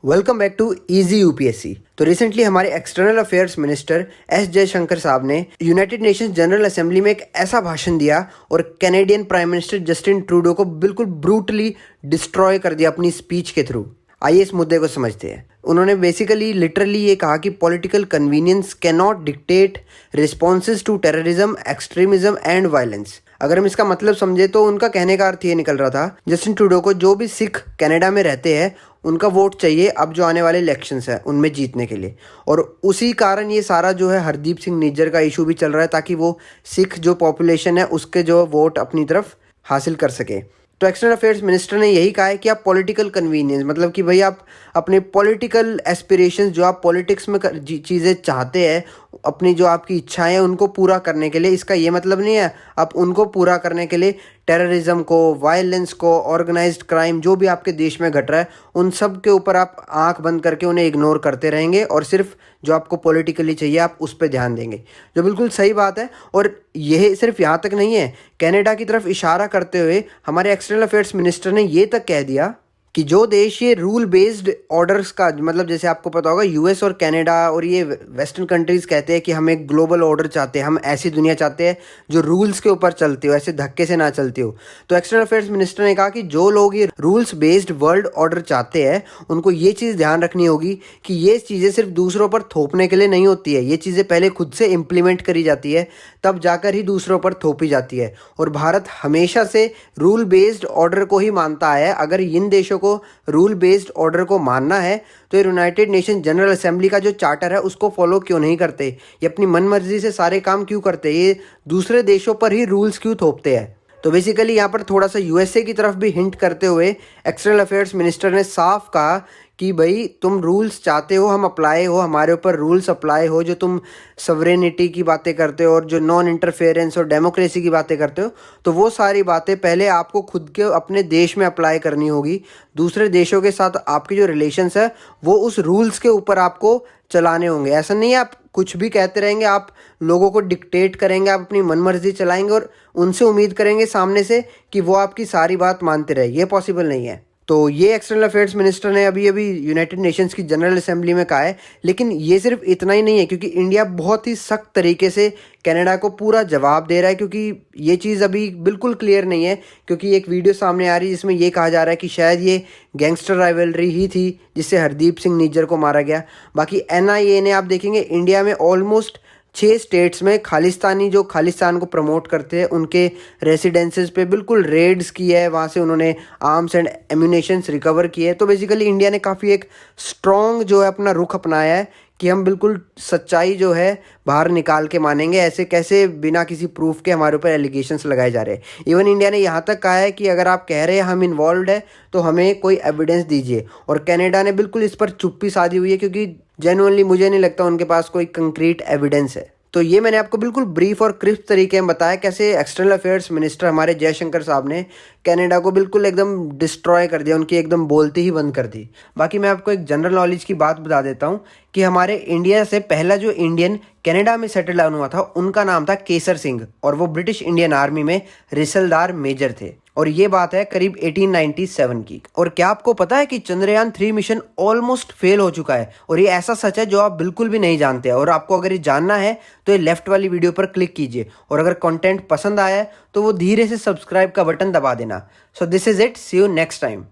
Welcome back to Easy UPSC. तो recently हमारे external affairs minister S Jaishankar साहब ने यूनाइटेड नेशंस जनरल असेंबली में एक ऐसा भाषण दिया और Canadian prime minister Justin Trudeau को बिल्कुल ब्रूटली डिस्ट्रॉय कर दिया अपनी स्पीच के थ्रू। आइए इस मुद्दे को समझते हैं। उन्होंने बेसिकली लिटरली ये कहा कि political convenience can not dictate responses to terrorism, extremism and violence. अगर हम इसका मतलब समझे तो उनका कहने का अर्थ ये निकल रहा था जस्टिन ट्रूडो को जो भी सिख कनाडा में रहते हैं उनका वोट चाहिए अब जो आने वाले इलेक्शंस है उनमें जीतने के लिए। और उसी कारण ये सारा जो है हरदीप सिंह निज्जर का इशू भी चल रहा है ताकि वो सिख जो पॉपुलेशन है उसके जो वोट अपनी तरफ हासिल कर सके। तो एक्सटर्नल अफेयर्स मिनिस्टर ने यही कहा है कि आप पॉलिटिकल कन्वीनियंस मतलब कि भाई आप अपने पॉलिटिकल एस्पिरेशंस जो आप पॉलिटिक्स में चीज़ें चाहते हैं अपनी जो आपकी इच्छाएं हैं उनको पूरा करने के लिए, इसका ये मतलब नहीं है आप उनको पूरा करने के लिए टेररिज्म को, वायलेंस को, ऑर्गेनाइज्ड क्राइम जो भी आपके देश में घट रहा है उन सब के ऊपर आप आंख बंद करके उन्हें इग्नोर करते रहेंगे और सिर्फ जो आपको पॉलिटिकली चाहिए आप उस पर ध्यान देंगे, जो बिल्कुल सही बात है। और यह सिर्फ यहाँ तक नहीं है, कनाडा की तरफ इशारा करते हुए हमारे एक्सटर्नल अफेयर्स मिनिस्टर ने ये तक कह दिया कि जो देश ये रूल बेस्ड ऑर्डर्स का मतलब जैसे आपको पता होगा यूएस और कनाडा और ये वेस्टर्न कंट्रीज़ कहते हैं कि हम एक ग्लोबल ऑर्डर चाहते हैं, हम ऐसी दुनिया चाहते हैं जो रूल्स के ऊपर चलती हो, ऐसे धक्के से ना चलती हो। तो एक्सटर्नल अफेयर्स मिनिस्टर ने कहा कि जो लोग ये रूल्स बेस्ड वर्ल्ड ऑर्डर चाहते हैं उनको ये चीज़ ध्यान रखनी होगी कि ये चीज़ें सिर्फ दूसरों पर थोपने के लिए नहीं होती है, ये चीज़ें पहले खुद से इम्प्लीमेंट करी जाती है तब जाकर ही दूसरों पर थोपी जाती है। और भारत हमेशा से रूल बेस्ड ऑर्डर को ही मानता है। अगर इन देशों को रूल बेस्ड ऑर्डर को मानना है तो ये यूनाइटेड नेशन जनरल असेंबली का जो चार्टर है उसको फॉलो क्यों नहीं करते, ये अपनी मनमर्जी से सारे काम क्यों करते, ये दूसरे देशों पर ही रूल्स क्यों थोपते हैं। तो बेसिकली यहाँ पर थोड़ा सा यूएसए की तरफ भी हिंट करते हुए एक्सटर्नल अफेयर्स मिनिस्टर ने साफ कहा कि भाई तुम रूल्स चाहते हो हम अप्लाई हो, हमारे ऊपर रूल्स अप्लाई हो, जो तुम सवरेनिटी की बातें करते हो और जो नॉन इंटरफेरेंस और डेमोक्रेसी की बातें करते हो तो वो सारी बातें पहले आपको खुद के अपने देश में अप्लाई करनी होगी। दूसरे देशों के साथ आपके जो रिलेशंस है वो उस रूल्स के ऊपर आपको चलाने होंगे। ऐसा नहीं है आप कुछ भी कहते रहेंगे, आप लोगों को डिक्टेट करेंगे, आप अपनी मनमर्जी चलाएंगे और उनसे उम्मीद करेंगे सामने से कि वो आपकी सारी बात मानते रहे, ये पॉसिबल नहीं है। तो ये एक्सटर्नल अफेयर्स मिनिस्टर ने अभी यूनाइटेड नेशंस की जनरल असेंबली में कहा है। लेकिन ये सिर्फ इतना ही नहीं है क्योंकि इंडिया बहुत ही सख्त तरीके से कनाडा को पूरा जवाब दे रहा है, क्योंकि ये चीज़ अभी बिल्कुल क्लियर नहीं है क्योंकि एक वीडियो सामने आ रही है जिसमें ये कहा जा रहा है कि शायद ये गैंगस्टर राइवलरी ही थी जिससे हरदीप सिंह निज्जर को मारा गया। बाकी एनआईए ने आप देखेंगे इंडिया में ऑलमोस्ट 6 स्टेट्स में खालिस्तानी जो खालिस्तान को प्रमोट करते हैं उनके रेसिडेंसेस पे बिल्कुल रेड्स की है, वहाँ से उन्होंने आर्म्स एंड एम्यूनेशंस रिकवर किए हैं। तो बेसिकली इंडिया ने काफ़ी एक स्ट्रॉन्ग जो है अपना रुख अपनाया है कि हम बिल्कुल सच्चाई जो है बाहर निकाल के मानेंगे, ऐसे कैसे बिना किसी प्रूफ के हमारे ऊपर एलिगेशंस लगाए जा रहे हैं। इवन इंडिया ने यहाँ तक कहा है कि अगर आप कह रहे हैं हम इन्वॉल्व है तो हमें कोई एविडेंस दीजिए। और कनाडा ने बिल्कुल इस पर चुप्पी साधी हुई है क्योंकि जेन्युइनली मुझे नहीं लगता उनके पास कोई कंक्रीट एविडेंस है। तो ये मैंने आपको बिल्कुल ब्रीफ और क्रिस्प तरीके में बताया कैसे एक्सटर्नल अफेयर्स मिनिस्टर हमारे जयशंकर साहब ने कनाडा को बिल्कुल एकदम डिस्ट्रॉय कर दिया, उनकी एकदम बोलती ही बंद कर दी। बाकी मैं आपको एक जनरल नॉलेज की बात बता देता हूँ कि हमारे इंडिया से पहला जो इंडियन कनाडा में सेटल डाउन हुआ था उनका नाम था केसर सिंह और वो ब्रिटिश इंडियन आर्मी में रिसलदार मेजर थे। और ये बात है करीब 1897 की। और क्या आपको पता है कि चंद्रयान 3 मिशन ऑलमोस्ट फेल हो चुका है? और ये ऐसा सच है जो आप बिल्कुल भी नहीं जानते। और आपको अगर ये जानना है तो ये लेफ्ट वाली वीडियो पर क्लिक कीजिए और अगर कंटेंट पसंद आया है तो वो धीरे से सब्सक्राइब का बटन दबा देना। So this is it, see you next time.